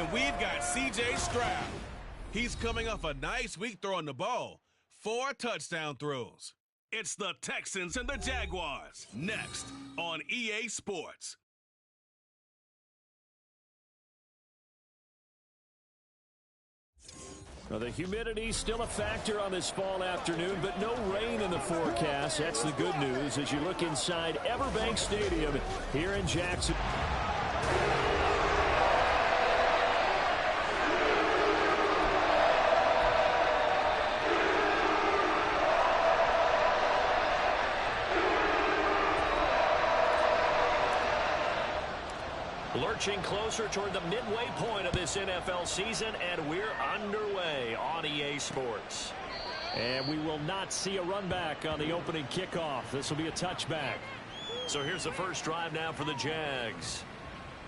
And we've got C.J. Stroud. He's coming off a nice week throwing the ball. 4 touchdown throws. It's the Texans and the Jaguars. Next on EA Sports. Well, the humidity's still a factor on this fall afternoon, but no rain in the forecast. That's the good news as you look inside Everbank Stadium here in Jackson. Lurching closer toward the midway point of this NFL season, and we're underway on EA Sports. And we will not see a run back on the opening kickoff. This will be a touchback. So here's the first drive now for the Jags.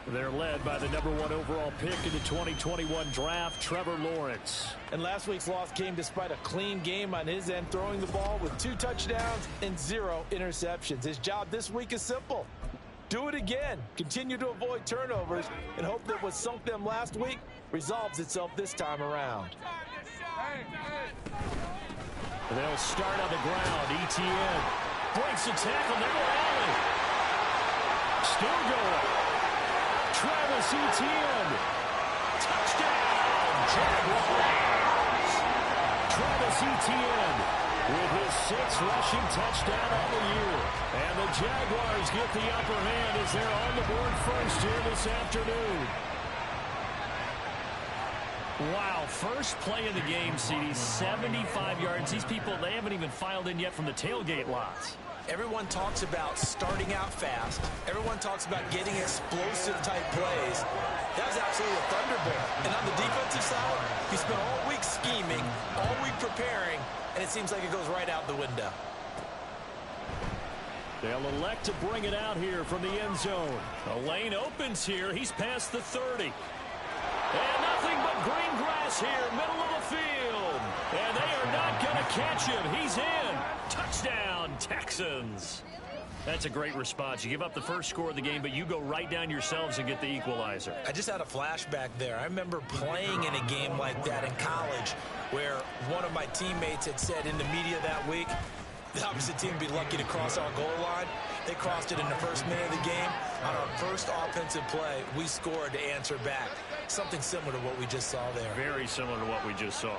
They're led by the #1 overall pick in the 2021 draft, Trevor Lawrence. And last week's loss came despite a clean game on his end, throwing the ball with 2 touchdowns and 0 interceptions. His job this week is simple. Do it again. Continue to avoid turnovers and hope that what sunk them last week resolves itself this time around. They'll start on the ground. ETN breaks the tackle. Now Allen. Still going. Travis Etienne. Touchdown, Jaguars. Travis Etienne with his 6th rushing touchdown on the year. And the Jaguars get the upper hand as they're on the board first here this afternoon. Wow, first play of the game, CD, 75 yards. These people, they haven't even filed in yet from the tailgate lots. Everyone talks about starting out fast. Everyone talks about getting explosive-type plays. That was absolutely a thunderbolt. And on the defensive side, he spent all week scheming, all week preparing, and it seems like it goes right out the window. They'll elect to bring it out here from the end zone. The lane opens here. He's past the 30. And nothing but green grass here, middle of the field. And they are not going to catch him. He's in. Touchdown, Texans. That's a great response. You give up the first score of the game, but you go right down yourselves and get the equalizer. I just had a flashback there. I remember playing in a game like that in college where one of my teammates had said in the media that week, the opposite team would be lucky to cross our goal line. They crossed it in the first minute of the game. On our first offensive play, we scored to answer back. Something similar to what we just saw there. Very similar to what we just saw.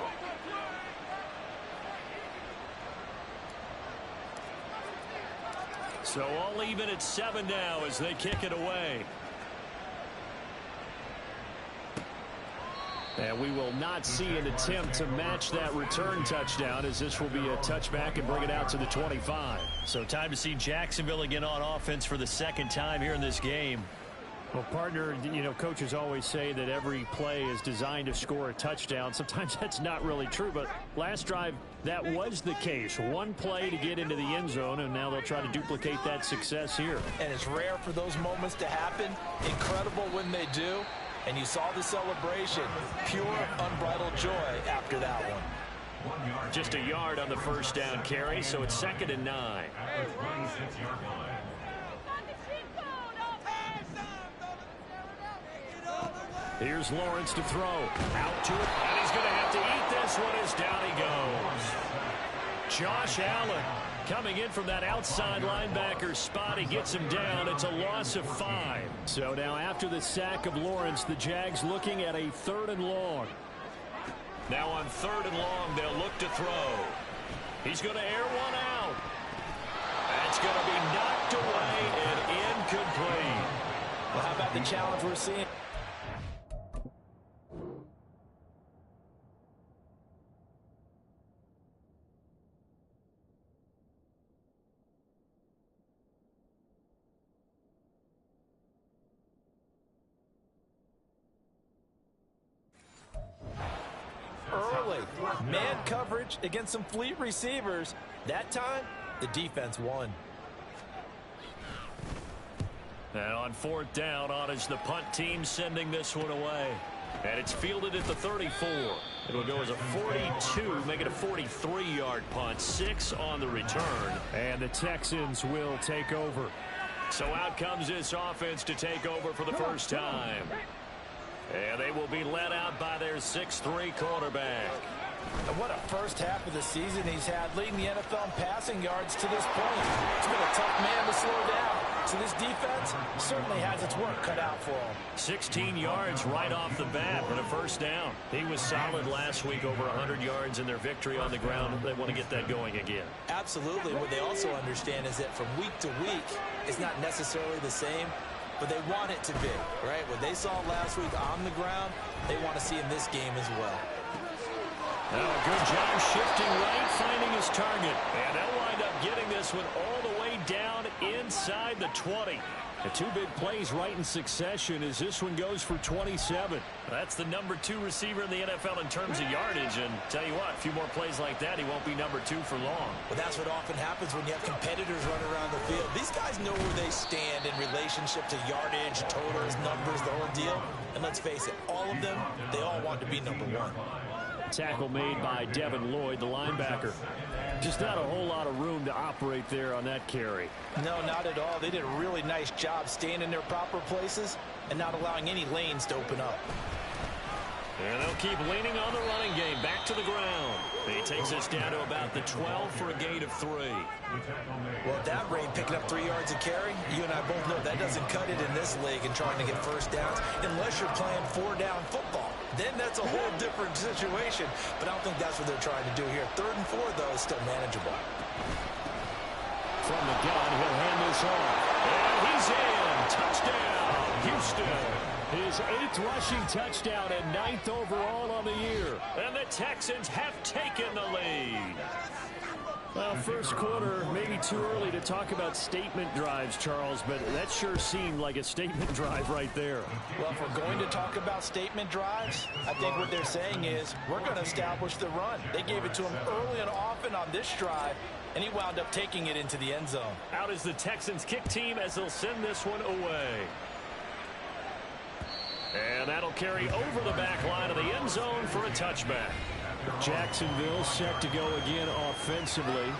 So all even at 7 now as they kick it away. And we will not see an attempt to match that return touchdown, as this will be a touchback and bring it out to the 25. So time to see Jacksonville again on offense for the 2nd time here in this game. Well, partner, you know, coaches always say that every play is designed to score a touchdown. Sometimes that's not really true, but last drive, that was the case. One play to get into the end zone, and now they'll try to duplicate that success here. And it's rare for those moments to happen. Incredible when they do. And you saw the celebration. Pure, unbridled joy after that one. Just a yard on the first down carry, so it's 2nd and 9. Here's Lawrence to throw. Out to it, and he's going to have to eat this one as down he goes. Josh Allen coming in from that outside linebacker spot. He gets him down. It's a loss of 5. So now after the sack of Lawrence, the Jags looking at a 3rd and long. Now on 3rd and long, they'll look to throw. He's going to air one out. That's going to be knocked away and incomplete. Well, how about the challenge we're seeing? Early man coverage against some fleet receivers. That time, the defense won. And on 4th down, on is the punt team sending this one away. And it's fielded at the 34. It'll go as a 42, make it a 43-yard punt. 6 on the return. And the Texans will take over. So out comes this offense to take over for the first time. And they will be led out by their 6'3" quarterback. And what a first half of the season he's had, leading the NFL in passing yards to this point. He's been a tough man to slow down. So this defense certainly has its work cut out for him. 16 yards right off the bat for the first down. He was solid last week, over 100 yards in their victory on the ground. They want to get that going again. Absolutely. What they also understand is that from week to week, it's not necessarily the same, but they want it to be, right? What they saw last week on the ground, they want to see in this game as well. Now a good job shifting right, finding his target. And they'll wind up getting this one all the way down inside the 20. The two big plays right in succession as this one goes for 27. That's the number 2 receiver in the NFL in terms of yardage. And tell you what, a few more plays like that, he won't be number 2 for long. Well, that's what often happens when you have competitors running around the field. These guys know where they stand in relationship to yardage, totals, numbers, the whole deal. And let's face it, all of them, they all want to be number 1. Tackle made by Devin Lloyd, the linebacker. Just not a whole lot of room to operate there on that carry. No, not at all. They did a really nice job staying in their proper places and not allowing any lanes to open up. And they'll keep leaning on the running game. Back to the ground. He takes us down to about the 12 for a gain of 3. Well, at that rate, picking up 3 yards a carry, you and I both know that doesn't cut it in this league and trying to get first downs unless you're playing 4-down football. Then that's a whole different situation. But I don't think that's what they're trying to do here. 3rd and 4, though, is still manageable. From the gun, he'll hand this off. And he's in. Touchdown, Houston. His 8th rushing touchdown and 9th overall on the year. And the Texans have taken the lead. Well, first quarter, maybe too early to talk about statement drives, Charles, but that sure seemed like a statement drive right there. Well, if we're going to talk about statement drives, I think what they're saying is we're going to establish the run. They gave it to him early and often on this drive, and he wound up taking it into the end zone. Out is the Texans kick team as they'll send this one away. And that'll carry over the back line of the end zone for a touchback. Jacksonville set to go again offensively.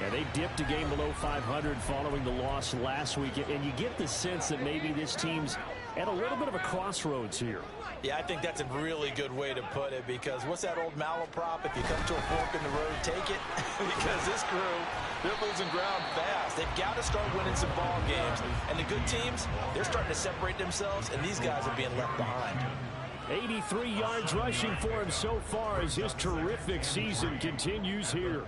And they dipped a game below 500 following the loss last week. And you get the sense that maybe this team's at a little bit of a crossroads here. Yeah, I think that's a really good way to put it, because what's that old malaprop? If you come to a fork in the road, take it. Because this crew, they're losing ground fast. They've got to start winning some ball games. And the good teams, they're starting to separate themselves, and these guys are being left behind. 83 yards rushing for him so far as his terrific season continues here.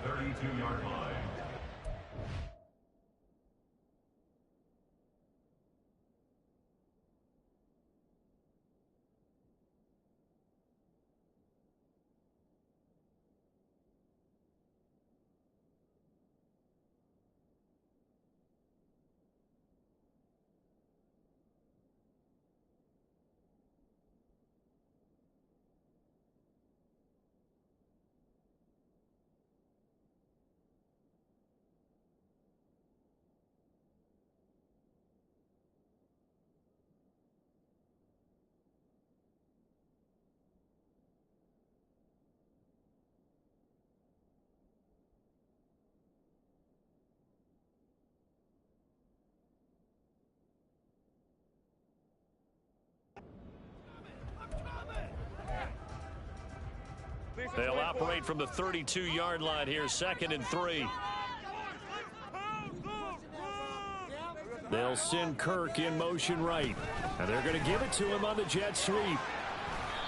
They'll operate from the 32-yard line here, 2nd and 3. They'll send Kirk in motion right. And they're going to give it to him on the jet sweep.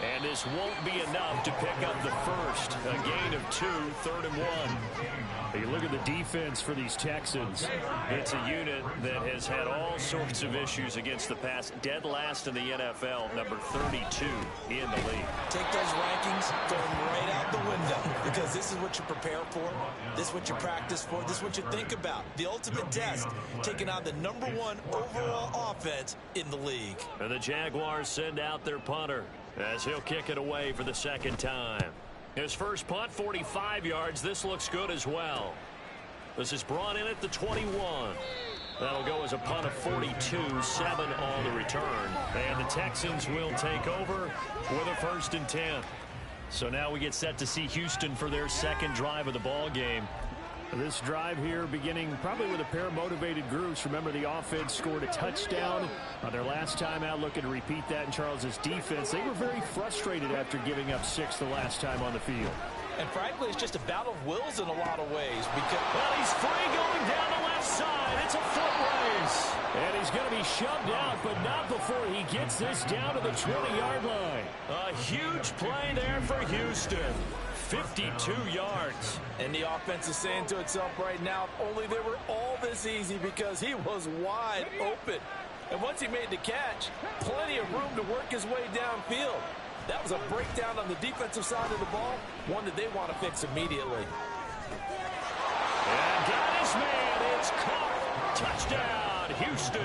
And this won't be enough to pick up the first. A gain of 2, 3rd and 1. You look at the defense for these Texans. It's a unit that has had all sorts of issues against the pass. Dead last in the NFL, number 32 in the league. Take those rankings, throw them right out the window, because this is what you prepare for. This is what you practice for. This is what you think about. The ultimate test, taking on the number 1 overall offense in the league. And the Jaguars send out their punter as he'll kick it away for the 2nd time. His first punt, 45 yards. This looks good as well. This is brought in at the 21. That'll go as a punt of 42, 7 on the return. And the Texans will take over with a 1st and 10. So now we get set to see Houston for their 2nd drive of the ball game. This drive here beginning probably with a pair of motivated groups. Remember, the offense scored a touchdown on their last time out. Looking to repeat that in Charles's defense. They were very frustrated after giving up 6 the last time on the field. And frankly, it's just a battle of wills in a lot of ways. Because well, he's free going down the left side. It's a foot race. And he's going to be shoved out, but not before he gets this down to the 20-yard line. A huge play there for Houston. 52 yards. And the offense is saying to itself right now, if only they were all this easy, because he was wide open. And once he made the catch, plenty of room to work his way downfield. That was a breakdown on the defensive side of the ball, one that they want to fix immediately. And got his man. It's caught. Touchdown, Houston.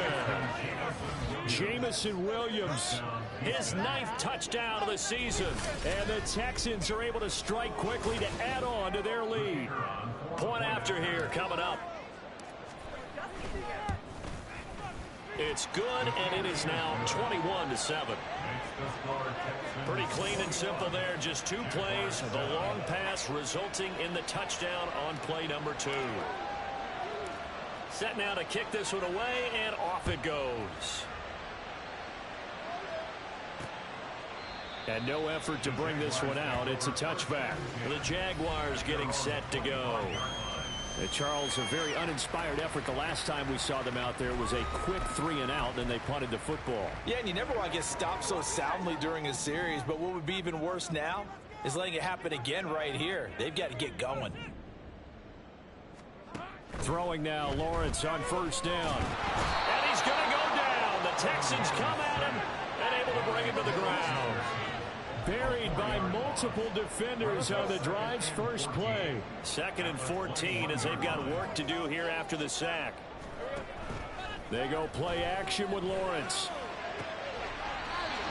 Jamison Williams, his 9th touchdown of the season. And the Texans are able to strike quickly to add on to their lead. Point after here coming up. It's good, and it is now 21-7. Pretty clean and simple there. Just 2 plays. The long pass resulting in the touchdown on play number 2. Set now to kick this one away, and off it goes. And no effort to bring this one out. It's a touchback. The Jaguars getting set to go. Charles, a very uninspired effort. The last time we saw them out there was a quick 3-and-out, then they punted the football. Yeah, and you never want to get stopped so soundly during a series, but what would be even worse now is letting it happen again right here. They've got to get going. Throwing now, Lawrence on first down. And he's going to go down. The Texans come at him and able to bring him to the ground. Buried by multiple defenders on the drive's first play. 2nd and 14 as they've got work to do here after the sack. They go play action with Lawrence.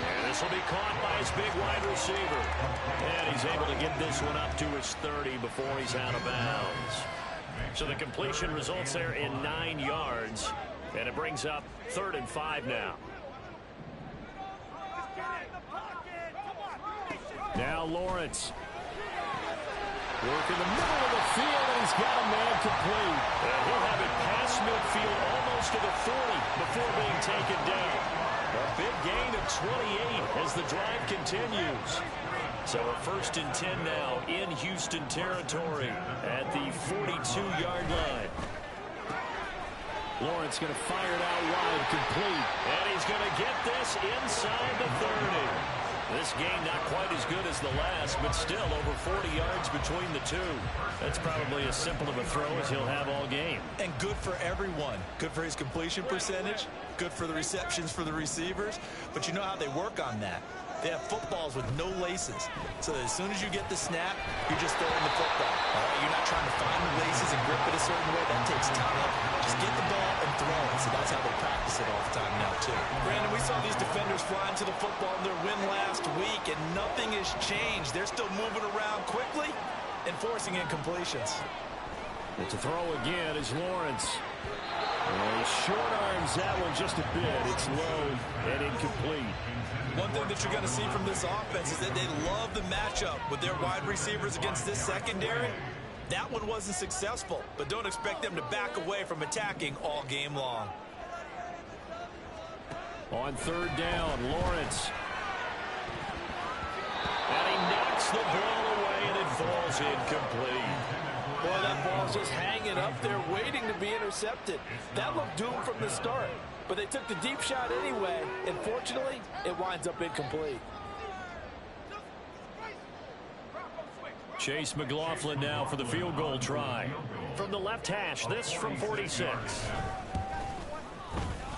And this will be caught by his big wide receiver. And he's able to get this one up to his 30 before he's out of bounds. So the completion results there in 9 yards. And it brings up 3rd and 5 now. Now Lawrence. Work in the middle of the field, and he's got a man complete. And he'll have it past midfield almost to the 40 before being taken down. A big gain of 28 as the drive continues. So a 1st and 10 now in Houston territory at the 42-yard line. Lawrence going to fire it out wide, complete. And he's going to get this inside the 30. This game not quite as good as the last, but still over 40 yards between the two. That's probably as simple of a throw as he'll have all game. And good for everyone. Good for his completion percentage. Good for the receptions for the receivers. But you know how they work on that. They have footballs with no laces. So that as soon as you get the snap, you're just throwing the football. All right? You're not trying to find the laces and grip it a certain way. That takes time. Just get the ball and throw it. So that's how they practice it all the time now, too. Brandon, we saw these defenders flying to the football in their win last week, and nothing has changed. They're still moving around quickly and forcing incompletions. It's a throw again is Lawrence. He short arms that one just a bit. It's low and incomplete. One thing that you're going to see from this offense is that they love the matchup with their wide receivers against this secondary. That one wasn't successful, but don't expect them to back away from attacking all game long. On 3rd down, Lawrence. And he knocks the ball away, and it falls incomplete. Boy, that ball's just hanging up there waiting to be intercepted. That looked doomed from the start, but they took the deep shot anyway, and fortunately, it winds up incomplete. Chase McLaughlin now for the field goal try. From the left hash, this from 46.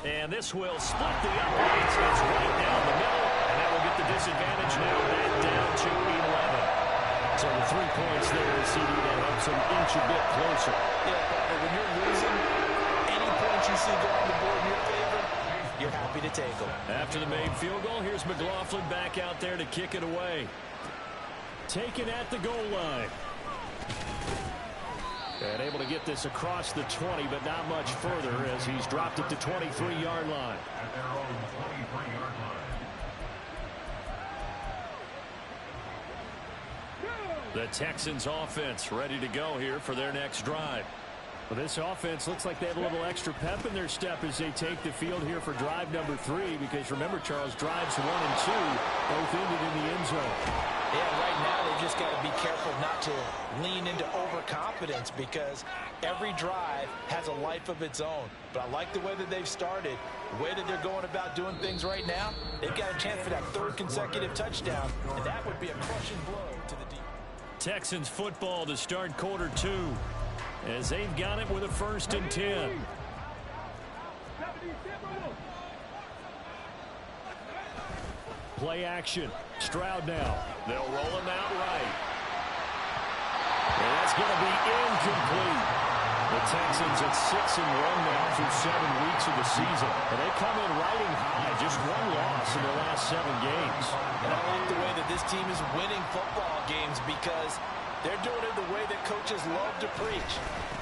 And this will split the uprights. It's right down the middle, and that will get the disadvantage now back down to 11. So the 3 points there, CD, that helps them inch a bit closer. Yeah, but when you're losing, any points you see go on the board in your favor, you're happy to take them. After the made field goal, here's McLaughlin back out there to kick it away. Taken at the goal line. And able to get this across the 20, but not much further as he's dropped it to 23-yard line. The Texans offense ready to go here for their next drive. Well, this offense looks like they have a little extra pep in their step as they take the field here for drive number 3, because remember, Charles, drives 1 and 2 both ended in the end zone. Yeah, right now they've just got to be careful not to lean into overconfidence, because every drive has a life of its own. But I like the way that they've started, the way that they're going about doing things right now. They've got a chance for that 3rd consecutive touchdown, and that would be a crushing blow to the defense. Texans football to start quarter 2. As they've got it with a 1st and 10. Play action. Stroud now. They'll roll him out right. And that's going to be incomplete. The Texans at 6-1 now through 7 weeks of the season. And they come in riding high. Just 1 loss in their last 7 games. And I like the way that this team is winning football games, because they're doing it the way that coaches love to preach.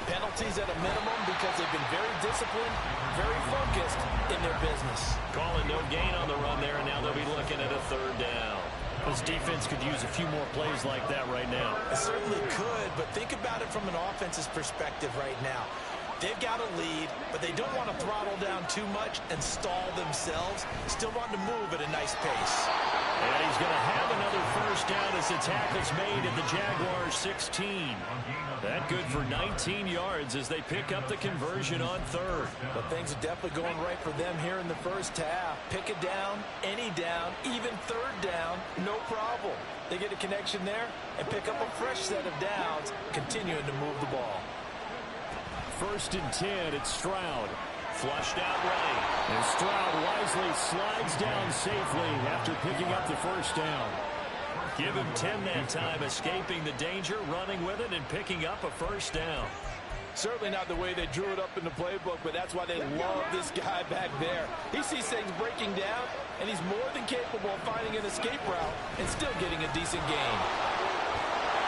Penalties at a minimum, because they've been very disciplined, very focused in their business. Calling no gain on the run there, and now they'll be looking at a 3rd down. This defense could use a few more plays like that right now. It certainly could, but think about it from an offense's perspective right now. They've got a lead, but they don't want to throttle down too much and stall themselves. Still want to move at a nice pace. And he's going to have another 1st down as the tackle's made at the Jaguars' 16. That good for 19 yards as they pick up the conversion on 3rd. But things are definitely going right for them here in the 1st half. Pick a down, any down, even 3rd down, no problem. They get a connection there and pick up a fresh set of downs, continuing to move the ball. 1st and 10, it's Stroud. Flushed out right. And Stroud wisely slides down safely after picking up the 1st down. Give him 10 that time, escaping the danger, running with it, and picking up a 1st down. Certainly not the way they drew it up in the playbook, but that's why they love this guy back there. He sees things breaking down, and he's more than capable of finding an escape route and still getting a decent gain.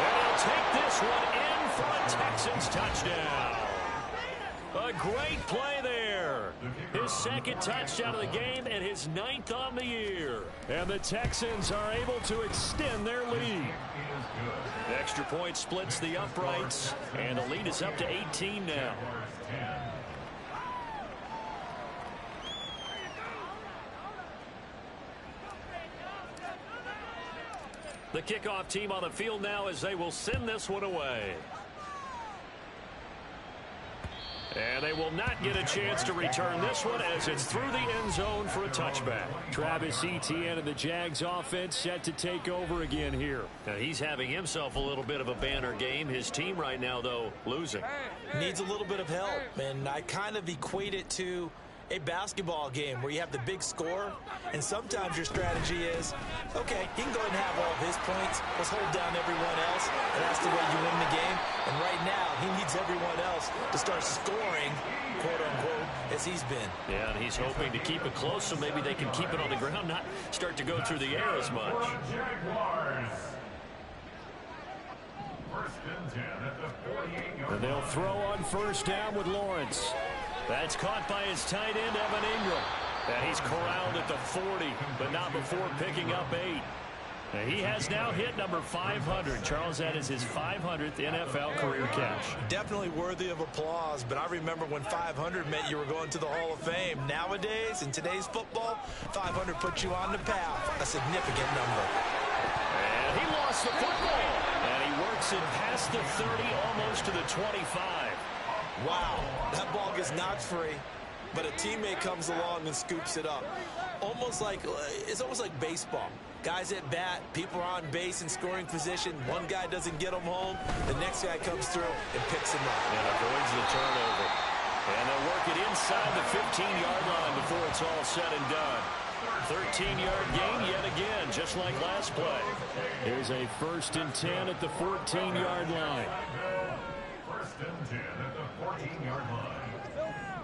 And he'll take this one in for a Texans touchdown. A great play there. His 2nd touchdown of the game and his 9th on the year. And the Texans are able to extend their lead. The extra point splits the uprights, and the lead is up to 18 now. The kickoff team on the field now as they will send this one away. And they will not get a chance to return this one as it's through the end zone for a touchback. Travis Etienne and the Jags offense set to take over again here. Now he's having himself a little bit of a banner game. His team right now, though, losing. Needs a little bit of help, and I kind of equate it to a basketball game where you have the big score, and sometimes your strategy is, okay, he can go ahead and have all of his points. Let's hold down everyone else, and that's the way you win the game. And right now, he needs everyone else to start scoring, quote-unquote, as he's been. Yeah, and he's hoping to keep it close so maybe they can keep it on the ground, not start to go through the air as much. And they'll throw on 1st down with Lawrence. That's caught by his tight end, Evan Ingram. And he's corralled at the 40, but not before picking up 8. And he has now hit number 500. Charles, that is his 500th NFL career catch. Definitely worthy of applause, but I remember when 500 meant you were going to the Hall of Fame. Nowadays, in today's football, 500 puts you on the path, a significant number. And he lost the football. And he works it past the 30, almost to the 25. Wow, that ball gets knocked free, but a teammate comes along and scoops it up. It's almost like baseball. Guys at bat, people are on base in scoring position. One guy doesn't get them home. The next guy comes through and picks him up. And avoids the turnover. And they'll work it inside the 15-yard line before it's all said and done. 13-yard gain yet again, just like last play. Here's a 1st and 10 at the 14-yard line. 1st and 10 at the 14-yard line.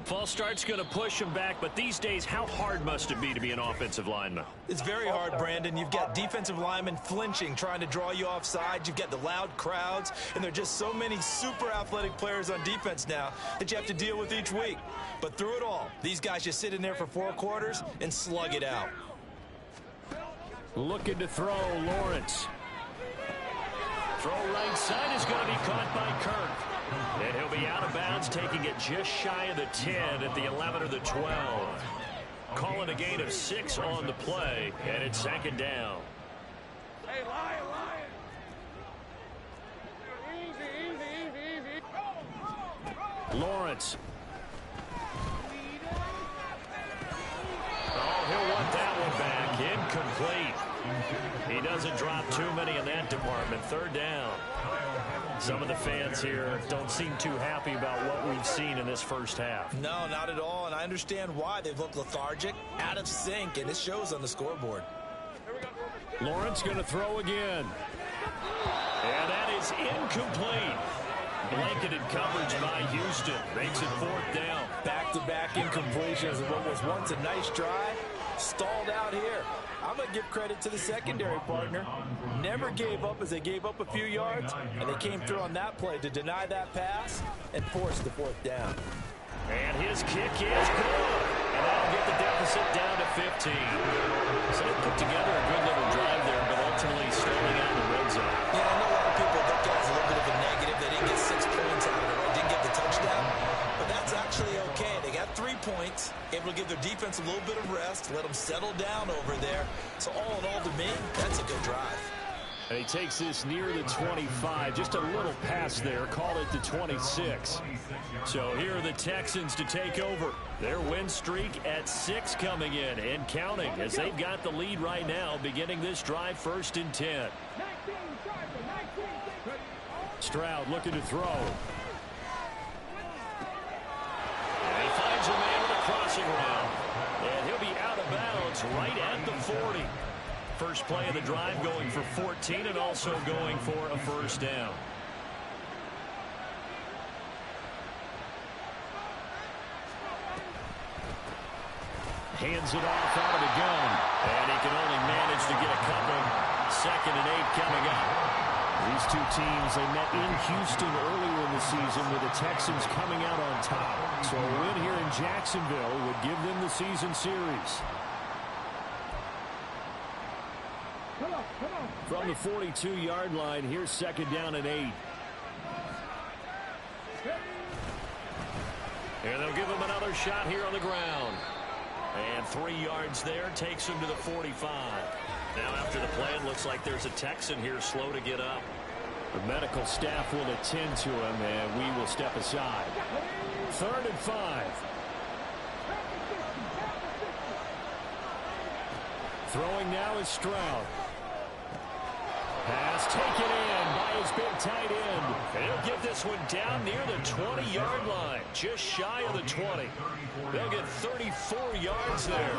False start's going to push him back, but these days, how hard must it be to be an offensive lineman? It's very hard, Brandon. You've got defensive linemen flinching, trying to draw you off sides. You've got the loud crowds, and there are just so many super athletic players on defense now that you have to deal with each week. But through it all, these guys just sit in there for 4 quarters and slug it out. Looking to throw, Lawrence. Throw right side is going to be caught by Kirk. And he'll be out of bounds, taking it just shy of the 10 at the 11 or the 12. Calling a gain of 6 on the play, and it's second down. Hey, Lion. Lawrence. Oh, he'll want that one back. Incomplete. He doesn't drop too many in that department. Third down. Some of the fans here don't seem too happy about what we've seen in this first half. No, not at all, and I understand why. They've looked lethargic, out of sync, and it shows on the scoreboard. Lawrence going to throw again. And that is incomplete. Blanketed coverage by Houston. Makes it fourth down. Back-to-back incompletions of what was once a nice drive. Stalled out here. I'm going to give credit to the secondary partner. Never gave up as they gave up a few yards, and they came through on that play to deny that pass and force the fourth down. And his kick is good. And that'll get the deficit down to 15. So they put together a good little drive there, but ultimately stalling out in the red zone. Yeah, I know a lot of people look at it as a little bit of a negative. They didn't get 6 points out of it, right? Didn't get the touchdown. But that's actually okay. They got 3 points, able to give their defense a little bit of rest, let them settle down over there. So all in all, to me, that's a good drive. And he takes this near the 25. Just a little pass there. Call it the 26. So here are the Texans to take over. Their win streak at 6 coming in and counting as they've got the lead right now, beginning this drive 1st and 10. Stroud looking to throw. And he finds a man with a crossing route. And he'll be out of bounds right at the 40. First play of the drive going for 14 and also going for a first down. Hands it off out of the gun. And he can only manage to get a couple. 2nd and 8 coming up. These two teams, they met in Houston earlier in the season with the Texans coming out on top. So a win here in Jacksonville would give them the season series. From the 42-yard line, here's 2nd down and 8. And they'll give him another shot here on the ground. And 3 yards there takes him to the 45. Now after the play, it looks like there's a Texan here slow to get up. The medical staff will attend to him, and we will step aside. 3rd and 5. Throwing now is Stroud. Pass taken in by his big tight end. And he'll get this one down near the 20-yard line, just shy of the 20. They'll get 34 yards there.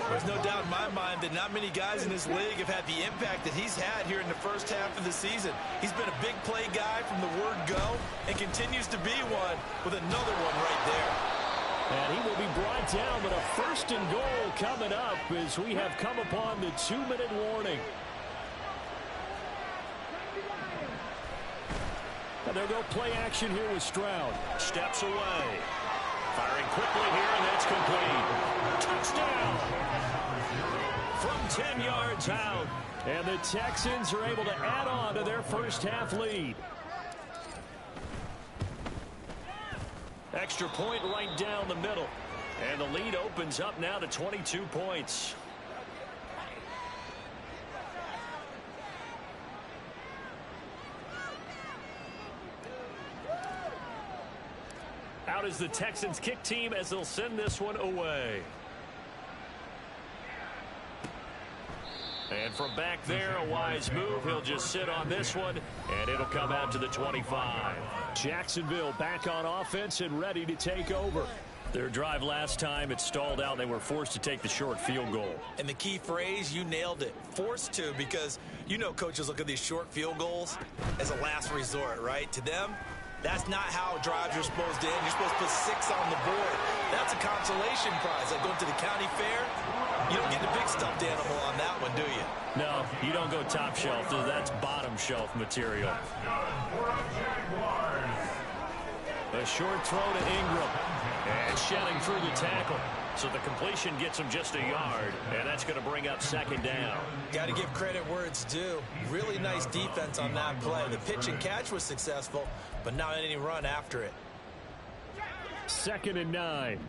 There's no doubt in my mind that not many guys in this league have had the impact that he's had here in the first half of the season. He's been a big play guy from the word go and continues to be one with another one right there. And he will be brought down with a 1st and goal coming up as we have come upon the 2-minute warning. And they'll go play action here with Stroud. Steps away. Firing quickly here, and that's complete. Touchdown! From 10 yards out. And the Texans are able to add on to their first half lead. Extra point right down the middle. And the lead opens up now to 22 points. Out is the Texans kick team as they'll send this one away. And from back there, a wise move. He'll just sit on this one, and it'll come out to the 25. Jacksonville back on offense and ready to take over. Their drive last time, it stalled out. They were forced to take the short field goal. And the key phrase, you nailed it. Forced to, because you know coaches look at these short field goals as a last resort, right? To them, that's not how drives are supposed to end. You're supposed to put 6 on the board. That's a consolation prize. Like going to the county fair, you don't get the big stuffed animal on that one, do you? No, you don't go top shelf. That's bottom shelf material. A short throw to Ingram. And shedding through the tackle. So the completion gets him just a yard, and that's going to bring up second down. Got to give credit where it's due. Really nice defense on that play. The pitch and catch was successful, but not any run after it. 2nd and 9.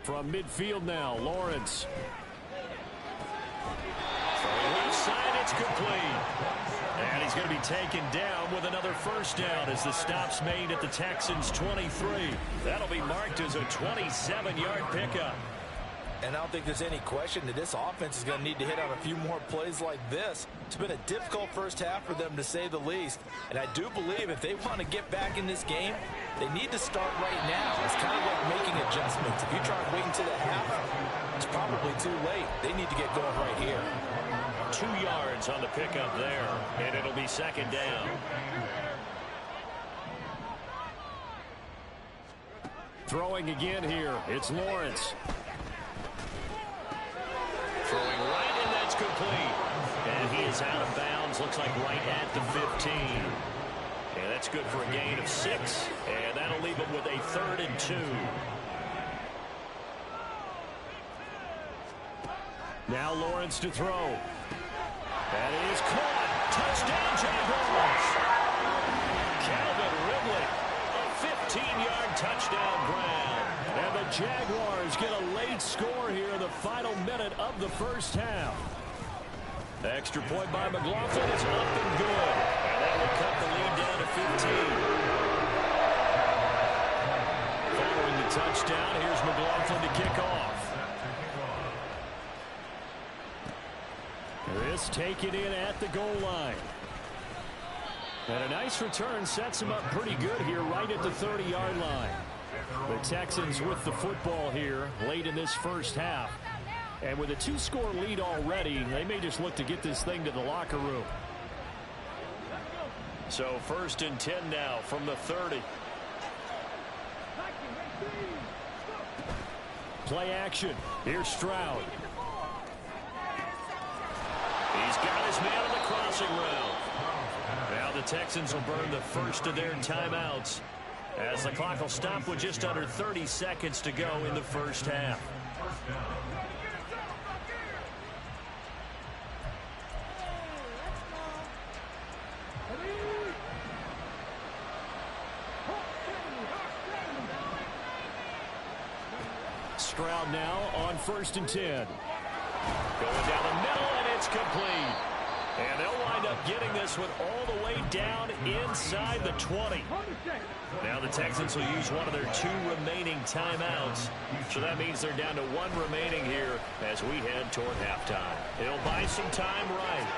From midfield now, Lawrence. From left side, it's complete. And he's going to be taken down with another first down as the stop's made at the Texans' 23. That'll be marked as a 27-yard pickup. And I don't think there's any question that this offense is going to need to hit on a few more plays like this. It's been a difficult first half for them, to say the least. And I do believe if they want to get back in this game, they need to start right now. It's kind of like making adjustments. If you try to wait until the half, it's probably too late. They need to get going right here. 2 yards on the pickup there, and it'll be second down. Throwing again here, it's Lawrence. Throwing right, and that's complete. And he is out of bounds, looks like right at the 15. And that's good for a gain of 6, and that'll leave him with a 3rd and 2. Now Lawrence to throw. That is caught. Touchdown, Jaguars. Calvin Ridley, a 15-yard touchdown grab. And the Jaguars get a late score here in the final minute of the first half. Extra point by McLaughlin is up and good. And that will cut the lead down to 15. Following the touchdown, here's McLaughlin to kick off. This taken in at the goal line. And a nice return sets him up pretty good here right at the 30-yard line. The Texans with the football here late in this first half. And with a 2-score lead already, they may just look to get this thing to the locker room. So 1st and 10 now from the 30. Play action. Here's Stroud. He's got his man on the crossing route. Now the Texans will burn the first of their timeouts as the clock will stop with just under 30 seconds to go in the first half. Stroud now on 1st and 10. Going down the middle, and it's complete. And they'll wind up getting this one all the way down inside the 20. Now the Texans will use one of their 2 remaining timeouts. So that means they're down to 1 remaining here as we head toward halftime. He'll buy some time right.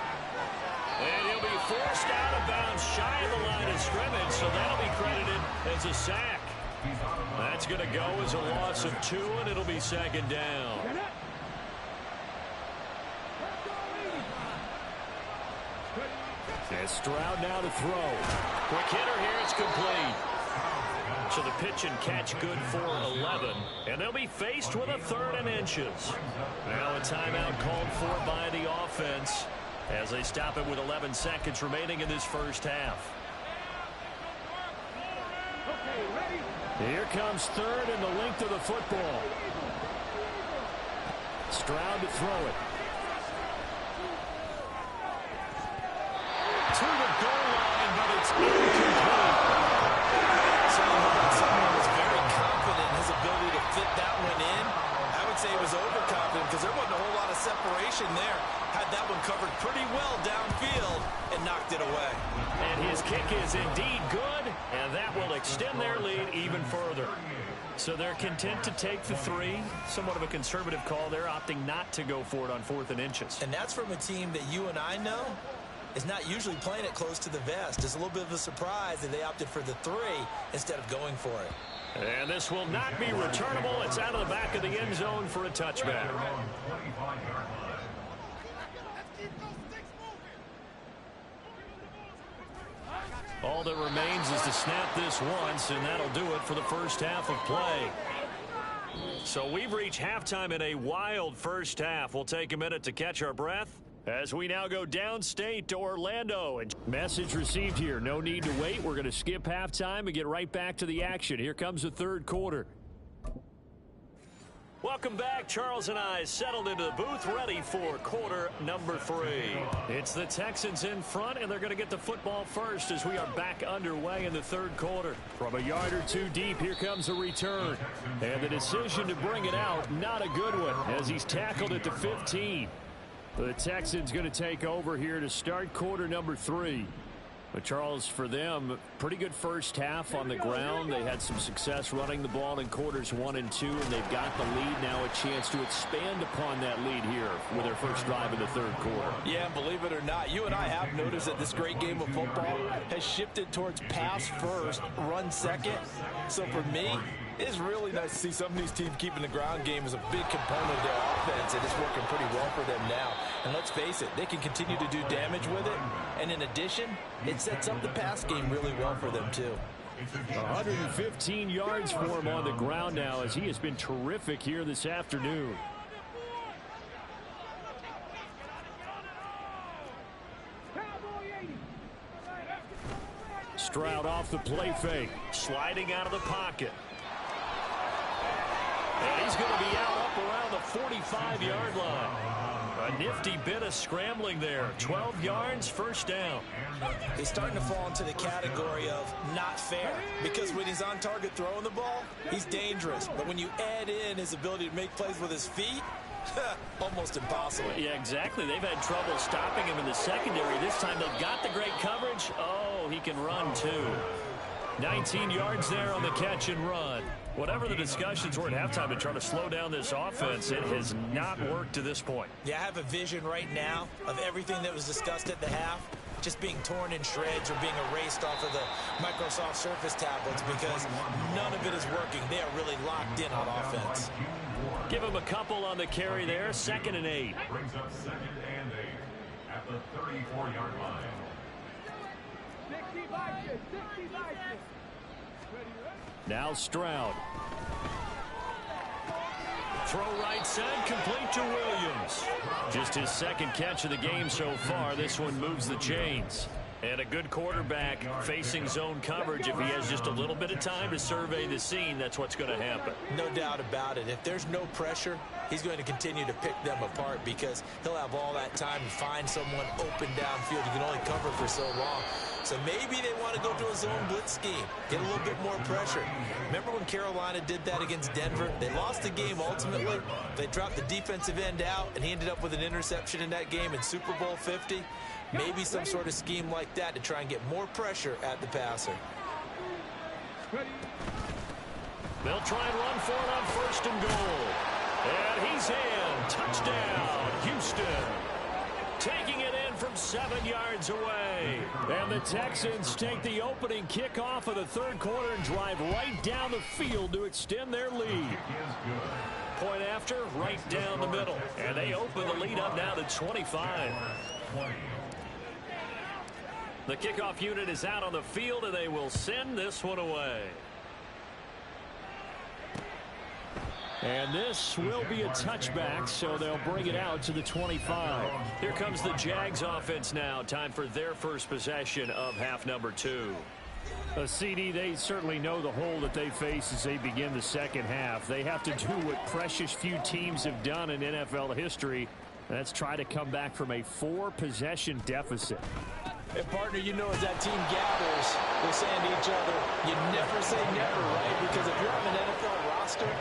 And he'll be forced out of bounds shy of the line of scrimmage, so that'll be credited as a sack. That's going to go as a loss of 2, and it'll be second down. And Stroud now to throw. Quick hitter here, it's complete. So the pitch and catch good for 11. And they'll be faced with a 3rd and inches. Now a timeout called for by the offense as they stop it with 11 seconds remaining in this first half. Here comes 3rd and the length of the football. Stroud to throw it. To the goal line, but it's incomplete. Someone was very confident in his ability to fit that one in. I would say he was overconfident because there wasn't a whole lot of separation there. Had that one covered pretty well downfield and knocked it away. And his kick is indeed good, and that will extend their lead even further. So they're content to take the 3. Somewhat of a conservative call there, opting not to go for it on 4th and inches. And that's from a team that you and I know is not usually playing it close to the vest. It's a little bit of a surprise that they opted for the 3 instead of going for it. And this will not be returnable. It's out of the back of the end zone for a touchback. All that remains is to snap this once, and that'll do it for the first half of play. So we've reached halftime in a wild first half. We'll take a minute to catch our breath As we now go downstate to Orlando. And message received here. No need to wait. We're going to skip halftime and get right back to the action. Here comes the third quarter. Welcome back. Charles and I settled into the booth, ready for quarter number 3. It's the Texans in front, and they're going to get the football first as we are back underway in the third quarter. From a yard or two deep, here comes a return. And the decision to bring it out, not a good one, as he's tackled at the 15. The Texans going to take over here to start quarter number 3. But, Charles, for them, pretty good first half on the ground. They had some success running the ball in quarters 1 and 2, and they've got the lead now, a chance to expand upon that lead here with their first drive in the third quarter. Yeah, and believe it or not, you and I have noticed that this great game of football has shifted towards pass first, run second. So for me, it's really nice to see some of these teams keeping the ground game as a big component of their offense, and it's working pretty well for them now. And let's face it, they can continue to do damage with it. And in addition, it sets up the pass game really well for them, too. 115 yards for him on the ground now, as he has been terrific here this afternoon. Stroud off the play fake, sliding out of the pocket. And he's going to be out up around the 45-yard line. A nifty bit of scrambling there. 12 yards, first down. He's starting to fall into the category of not fair, because when he's on target throwing the ball, he's dangerous. But when you add in his ability to make plays with his feet, almost impossible. Yeah, exactly. They've had trouble stopping him in the secondary. This time they've got the great coverage. Oh, he can run too. 19 yards there on the catch and run. Whatever the discussions were at halftime to try to slow down this offense, it has not worked to this point. Yeah, I have a vision right now of everything that was discussed at the half just being torn in shreds or being erased off of the Microsoft Surface tablets, because none of it is working. They are really locked in on offense. Give him a couple on the carry there. 2nd and 8. Brings up 2nd and 8 at the 34-yard line. Now Stroud. Throw right side, complete to Williams. Just his second catch of the game so far. This one moves the chains. And a good quarterback facing zone coverage. If he has just a little bit of time to survey the scene, that's what's going to happen. No doubt about it. If there's no pressure, he's going to continue to pick them apart, because he'll have all that time to find someone open downfield. You can only cover for so long. So maybe they want to go to a zone blitz scheme, get a little bit more pressure. Remember when Carolina did that against Denver? They lost the game ultimately. They dropped the defensive end out, and he ended up with an interception in that game in Super Bowl 50. Maybe some sort of scheme like that to try and get more pressure at the passer. They'll try and run for it on 1st and goal. And he's in. Touchdown, Houston. Taking it in from 7 yards away. And the Texans take the opening kickoff of the third quarter and drive right down the field to extend their lead. Point after, right down the middle. And they open the lead up now to 25. The kickoff unit is out on the field, and they will send this one away. And this will be a touchback, so they'll bring it out to the 25. Here comes the Jags offense now. Time for their first possession of half number 2. A CD, they certainly know the hole that they face as they begin the second half. They have to do what precious few teams have done in NFL history. That's try to come back from a 4-possession deficit. And partner, you know, as that team gathers, they're saying to each other, you never say never, right? Because if you're on an NFL roster,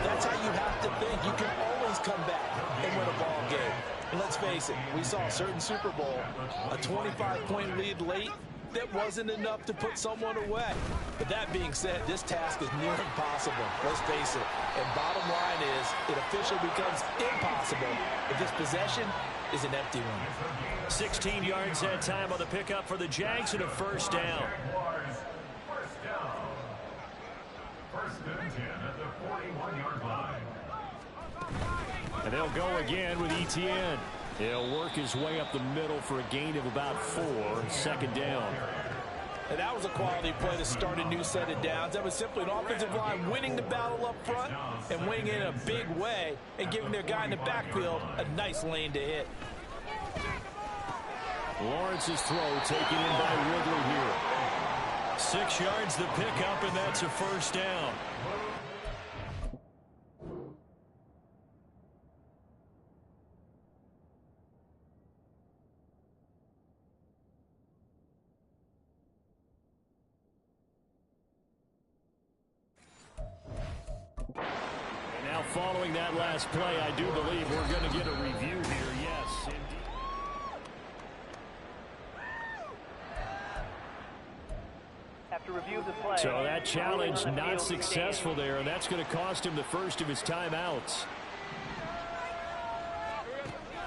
that's how you have to think. You can always come back and win a ball game. And let's face it, we saw a certain Super Bowl, a 25-point lead late, that wasn't enough to put someone away. But that being said, this task is near impossible. Let's face it. And bottom line is, it officially becomes impossible if this possession is an empty one. 16 yards that time on the pickup for the Jags and a first down. First down. 1st and 10 at the 41-yard line. And they'll go again with Etienne. He'll work his way up the middle for a gain of about 4. 2nd down. And that was a quality play to start a new set of downs. That was simply an offensive line winning the battle up front and winning in a big way and giving their guy in the backfield a nice lane to hit. Lawrence's throw taken in by Ridley here. 6 yards the pickup, and that's a first down. And now following that last play, I do believe we're going to get a review here. Yes, indeed. So that challenge not successful there, and that's going to cost him the first of his timeouts.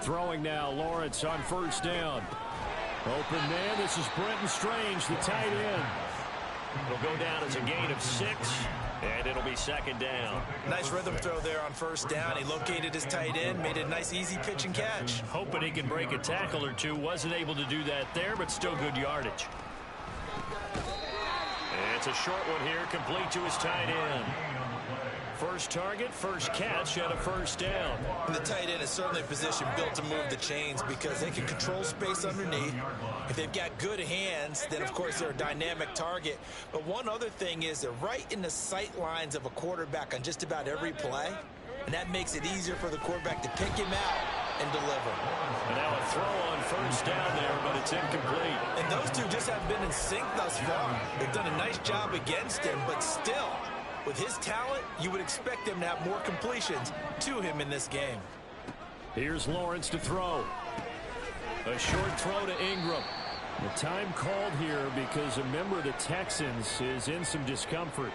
Throwing now, Lawrence on first down. Open man, this is Brenton Strange, the tight end. It'll go down as a gain of 6, and it'll be second down. Nice rhythm throw there on first down. He located his tight end, made it a nice easy pitch and catch. Hoping he can break a tackle or two. Wasn't able to do that there, but still good yardage. It's a short one here, complete to his tight end. First target, first catch, and a first down. And the tight end is certainly a position built to move the chains because they can control space underneath. If they've got good hands, then of course they're a dynamic target. But one other thing is they're right in the sight lines of a quarterback on just about every play. And that makes it easier for the quarterback to pick him out and deliver. And now a throw on first down there, but it's incomplete. And those two just haven't been in sync thus far. They've done a nice job against him, but still, with his talent, you would expect him to have more completions to him in this game. Here's Lawrence to throw. A short throw to Ingram. The time called here because a member of the Texans is in some discomfort.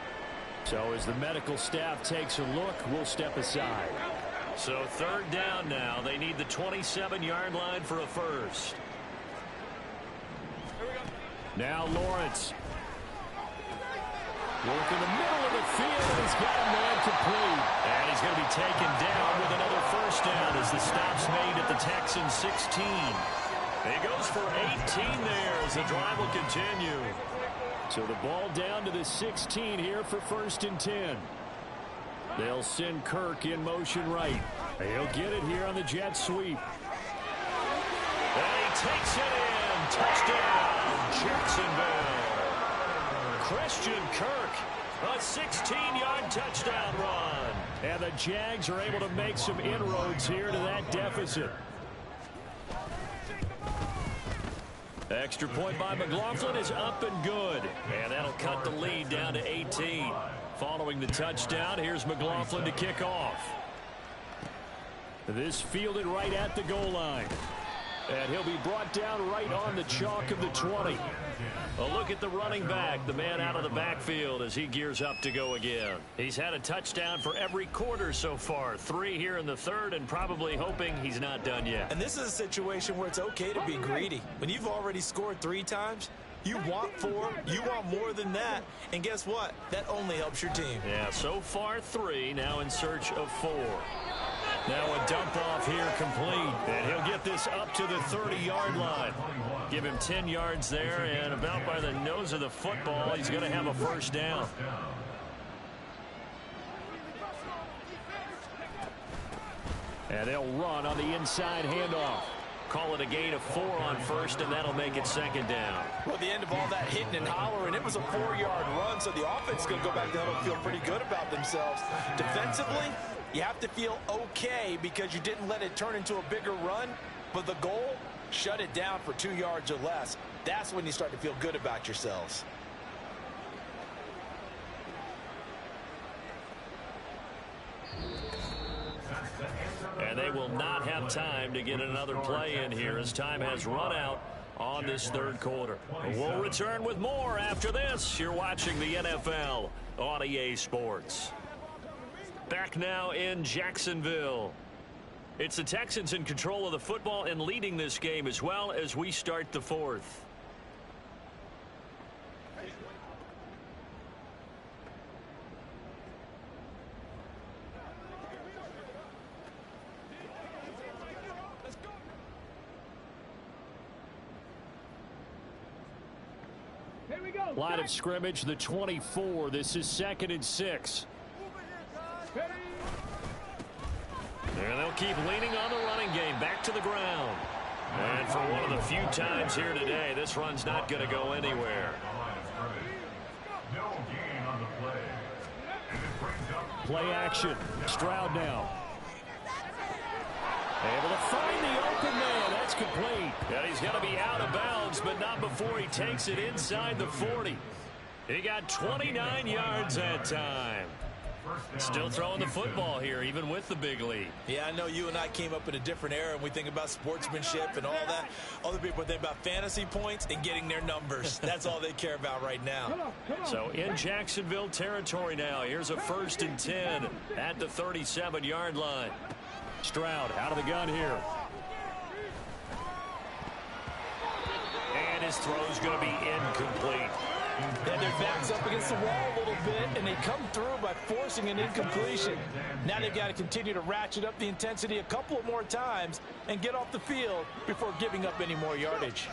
So as the medical staff takes a look, we'll step aside. So third down now. They need the 27-yard line for a first. Now Lawrence. Work in the middle of the field. He's got a man complete. And he's going to be taken down with another first down as the stop's made at the Texans 16. He goes for 18 there as the drive will continue. So the ball down to the 16 here for first and 10. They'll send Kirk in motion right. He'll get it here on the jet sweep. And he takes it in. Touchdown, Jacksonville. Christian Kirk, a 16-yard touchdown run. And the Jags are able to make some inroads here to that deficit. Extra point by McLaughlin is up and good. And that'll cut the lead down to 18. Following the touchdown, here's McLaughlin to kick off. This fielded right at the goal line. And he'll be brought down right on the chalk of the 20. A look at the running back, the man out of the backfield as he gears up to go again. He's had a touchdown for every quarter so far. 3 here in the third and probably hoping he's not done yet. And this is a situation where it's okay to be greedy. When you've already scored 3 times, you want 4, you want more than that. And guess what? That only helps your team. Yeah, so far 3, now in search of 4. Now a dump off here complete. And he'll get this up to the 30-yard line. Give him 10 yards there, and about by the nose of the football, he's going to have a first down. And they'll run on the inside handoff. Call it a gain of 4 on first, and that'll make it second down. Well, the end of all that hitting and hollering, it was a 4-yard run, so the offense is going to go back down and feel pretty good about themselves. Defensively, you have to feel okay because you didn't let it turn into a bigger run, but the goal, shut it down for 2 yards or less. That's when you start to feel good about yourselves. And they will not have time to get another play in here as time has run out on this third quarter. We'll return with more after this. You're watching the NFL on EA Sports. Back now in Jacksonville. It's the Texans in control of the football and leading this game as well as we start the fourth. Line of scrimmage, the 24. This is 2nd and 6. And they'll keep leaning on the running game. Back to the ground. And for one of the few times here today, this run's not going to go anywhere. No gain on the play. And it brings up Play action. Stroud now. Able to find the open man. That's complete. And he's going to be out of bounds, but not before he takes it inside the 40. He got 29 yards that time. Still throwing the football here, even with the big lead. Yeah, I know you and I came up in a different era, and we think about sportsmanship and all that. Other people think about fantasy points and getting their numbers. That's all they care about right now. So in Jacksonville territory now. Here's a 1st and 10 at the 37-yard line. Stroud out of the gun here. And his throw's going to be incomplete. And their back's up against the wall a little bit, and they come through by forcing an incompletion. Now they've got to continue to ratchet up the intensity a couple more times and get off the field before giving up any more yardage.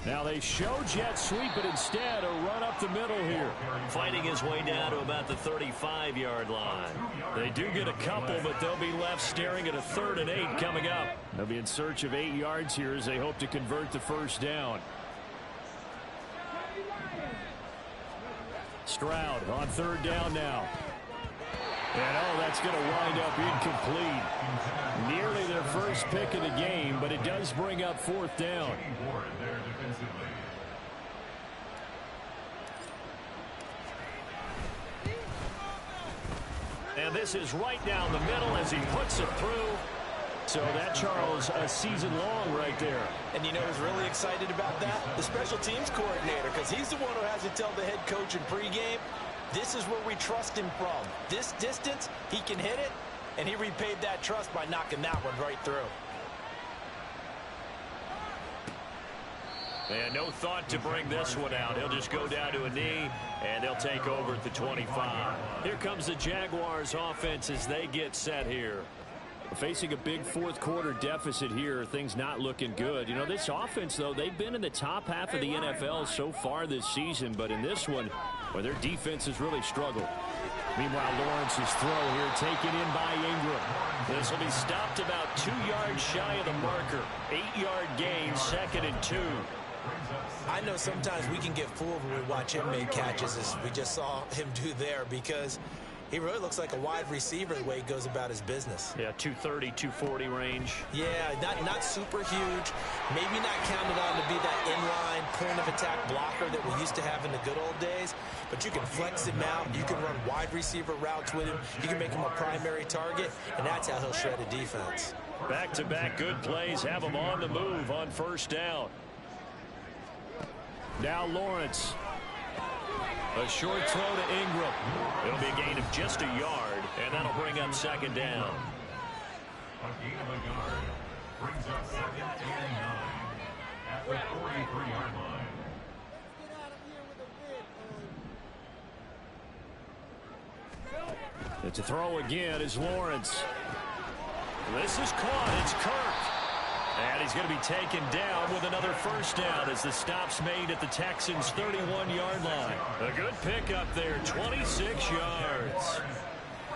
Now they show jet sweep, but instead a run up the middle here. Fighting his way down to about the 35-yard line. They do get a couple, but they'll be left staring at a 3rd and 8 coming up. They'll be in search of 8 yards here as they hope to convert the 1st down. Stroud on 3rd down now. And that's going to wind up incomplete. Nearly their first pick of the game, but it does bring up 4th down. And this is right down the middle as he puts it through. So that, Charles, a season long right there. And you know who's really excited about that? The special teams coordinator, because he's the one who has to tell the head coach in pregame, this is where we trust him from. This distance, he can hit it, and he repaid that trust by knocking that one right through. And no thought to bring this one out. He'll just go down to a knee, and they'll take over at the 25. Here comes the Jaguars offense as they get set here. Facing a big 4th quarter deficit here, things not looking good. You know, this offense, though, they've been in the top half of the NFL so far this season, but in this one, well, their defense has really struggled. Meanwhile, Lawrence's throw here taken in by Ingram. This will be stopped about 2 yards shy of the marker. 8-yard gain, 2nd and 2. I know sometimes we can get fooled when we watch him make catches, as we just saw him do there, because he really looks like a wide receiver the way he goes about his business. Yeah, 230, 240 range. Yeah, not super huge. Maybe not counted on to be that inline point-of-attack blocker that we used to have in the good old days. But you can flex him out. You can run wide receiver routes with him. You can make him a primary target, and that's how he'll shred a defense. Back-to-back good plays have him on the move on 1st down. Now Lawrence. A short throw to Ingram. It'll be a gain of just a yard, and that'll bring up 2nd down. a gain of a yard. Brings up 2nd and 9 at the 43-yard line. It's a throw again is Lawrence. This is caught. It's Kirk. And he's going to be taken down with another 1st down as the stop's made at the Texans' 31-yard line. A good pickup there, 26 yards.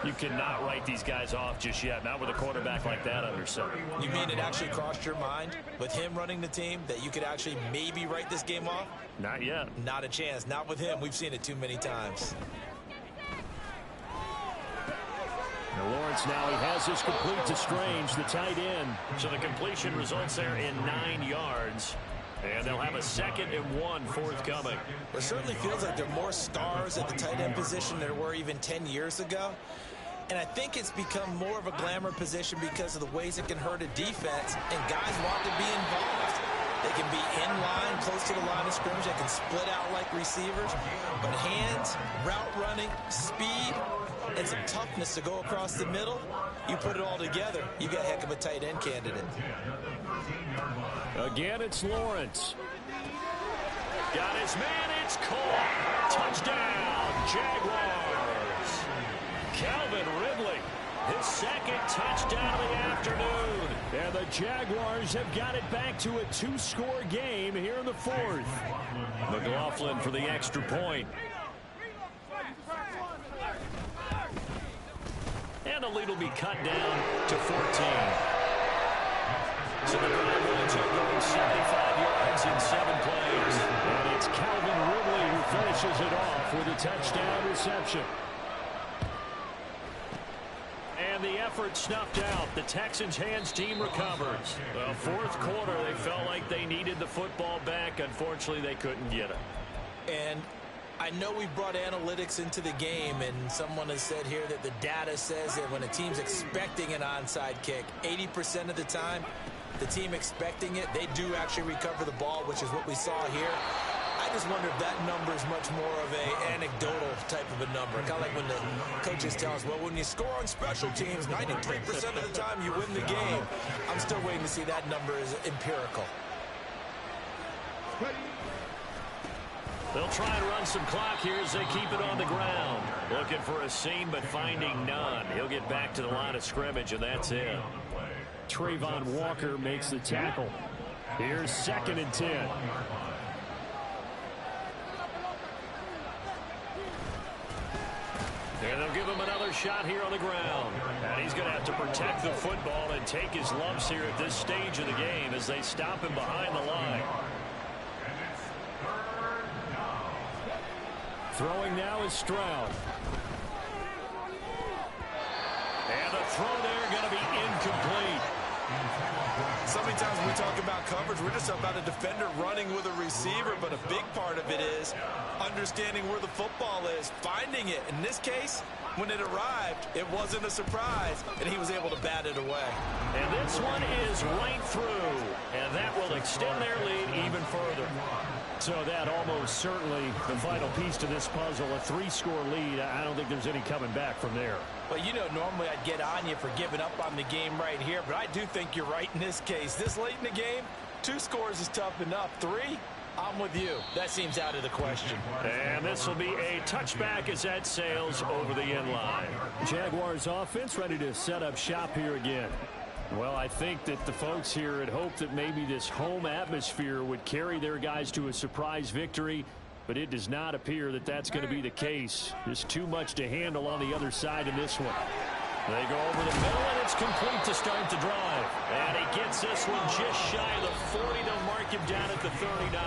You cannot write these guys off just yet, not with a quarterback like that under center. You mean it actually crossed your mind with him running the team that you could actually maybe write this game off? Not yet. Not a chance. Not with him. We've seen it too many times. Now Lawrence now he has this complete to Strange, the tight end. So the completion results there in 9 yards. And they'll have a 2nd and 1 forthcoming. It certainly feels like there are more stars at the tight end position than there were even 10 years ago. And I think it's become more of a glamour position because of the ways it can hurt a defense, and guys want to be involved. They can be in line, close to the line of scrimmage. They can split out like receivers. But hands, route running, speed, and some toughness to go across the middle, you put it all together, you got a heck of a tight end candidate. Again, it's Lawrence. Got his man, it's caught. Touchdown, Jaguars. Calvin Ridley, his 2nd touchdown of the afternoon. And the Jaguars have got it back to a 2-score game here in the 4th. McLaughlin for the extra point. And the lead will be cut down to 14. So the drive will took going 75 yards in 7 plays. And it's Calvin Ridley who finishes it off with a touchdown reception. And the effort snuffed out. The Texans' hands team recovers. Well, fourth quarter, they felt like they needed the football back. Unfortunately, they couldn't get it. And I know we brought analytics into the game, and someone has said here that the data says that when a team's expecting an onside kick, 80% of the time, the team expecting it, they do actually recover the ball, which is what we saw here. I just wonder if that number is much more of a anecdotal type of a number. Kind of like when the coaches tell us, well, when you score on special teams, 93% of the time you win the game. I'm still waiting to see that number is empirical. They'll try and run some clock here as they keep it on the ground. Looking for a seam, but finding none. He'll get back to the line of scrimmage, and that's it. Trayvon Walker makes the tackle. Here's 2nd and 10. And they'll give him another shot here on the ground. And he's going to have to protect the football and take his lumps here at this stage of the game as they stop him behind the line. Throwing now is Stroud. And the throw there going to be incomplete. So many times when we talk about coverage, we're just about a defender running with a receiver, but a big part of it is understanding where the football is, finding it. In this case, when it arrived, it wasn't a surprise, and he was able to bat it away. And this one is right through, and that will extend their lead even further. So that almost certainly the final piece to this puzzle, a 3-score lead. I don't think there's any coming back from there. Well, you know, normally I'd get on you for giving up on the game right here, but I do think you're right in this case. This late in the game, 2 scores is tough enough. 3, I'm with you. That seems out of the question. And this will be a touchback as that sails over the end line. Jaguars offense ready to set up shop here again. Well, I think that the folks here had hoped that maybe this home atmosphere would carry their guys to a surprise victory, but it does not appear that that's going to be the case. There's too much to handle on the other side in this one. They go over the middle, and it's complete to start the drive. And he gets this one just shy of the 40 to mark him down at the 39.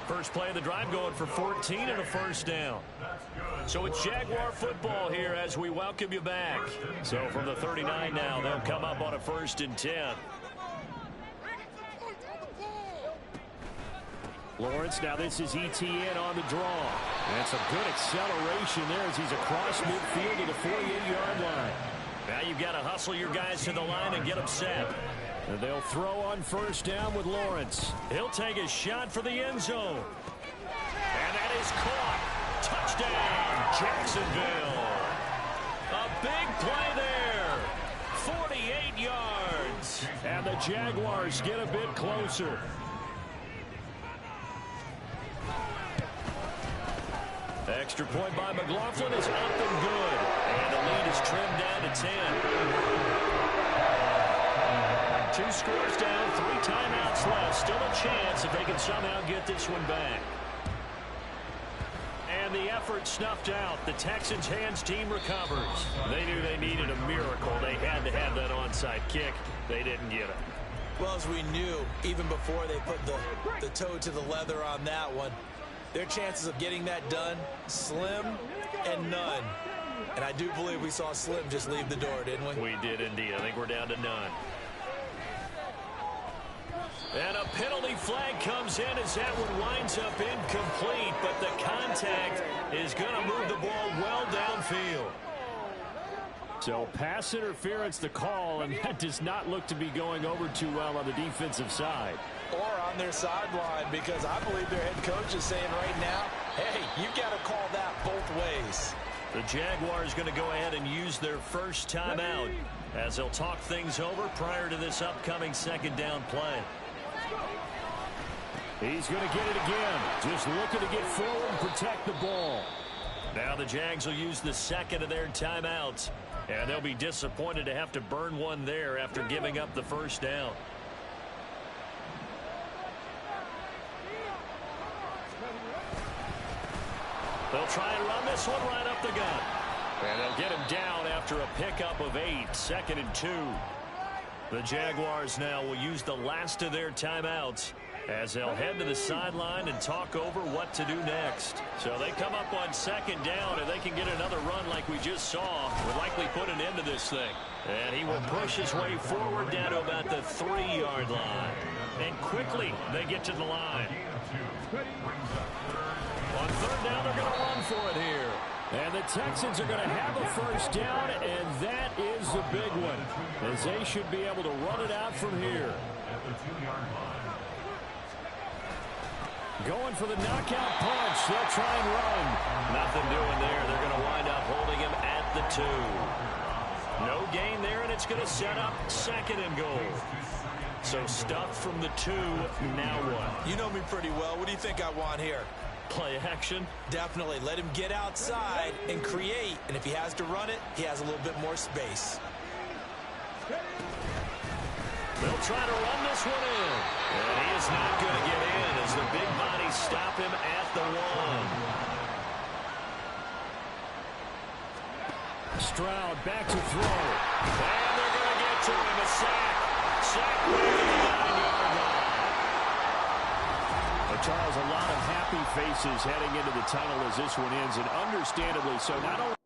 First play of the drive going for 14 and a first down. So it's Jaguar football here as we welcome you back. So from the 39 now, they'll come up on a 1st and 10. Lawrence, now this is ETN on the draw. And some good acceleration there as he's across midfield to the 48-yard line. Now you've got to hustle your guys to the line and get them set. And they'll throw on 1st down with Lawrence. He'll take a shot for the end zone. And that is caught. Touchdown, Jacksonville. A big play there. 48 yards. And the Jaguars get a bit closer. Extra point by McLaughlin is up and good. And the lead is trimmed down to 10. 2 scores down, 3 timeouts left. Still a chance if they can somehow get this one back. And the effort snuffed out. The Texans' hands team recovers. They knew they needed a miracle. They had to have that onside kick. They didn't get it. Well, as we knew, even before they put the toe to the leather on that one, their chances of getting that done, slim and none. And I do believe we saw Slim just leave the door, didn't we? We did indeed. I think we're down to none. And a penalty flag comes in as that one winds up incomplete, but the contact is going to move the ball well downfield. So pass interference the call, and that does not look to be going over too well on the defensive side. Or on their sideline, because I believe their head coach is saying right now, hey, you've got to call that both ways. The Jaguars going to go ahead and use their first timeout as they'll talk things over prior to this upcoming 2nd down play. He's going to get it again. Just looking to get forward and protect the ball. Now the Jags will use the 2nd of their timeouts. And they'll be disappointed to have to burn one there after giving up the 1st down. They'll try and run this one right up the gut. And they'll get him down after a pickup of 8. 2nd and 2. The Jaguars now will use the last of their timeouts as they'll head to the sideline and talk over what to do next. So they come up on second down, and they can get another run like we just saw. Would likely put an end to this thing. And he will push his way forward down to about the 3-yard line. And quickly they get to the line. On third down, they're going to run for it here. And the Texans are going to have a first down, and that is the big one, as they should be able to run it out from here. At the 2-yard line. Going for the knockout punch. They'll try and run. Nothing doing there. They're going to wind up holding him at the 2. No gain there, and it's going to set up 2nd and goal. So stuffed from the 2, now what? You know me pretty well. What do you think I want here? Play action? Definitely. Let him get outside and create. And if he has to run it, he has a little bit more space. They'll try to run this one in. And he is not going to get in as the big bodies stop him at the 1. Stroud back to throw. And they're going to get to him. A sack. Sack back to the 9-yard line. Charles, a lot of happy faces heading into the tunnel as this one ends, and understandably so. Not only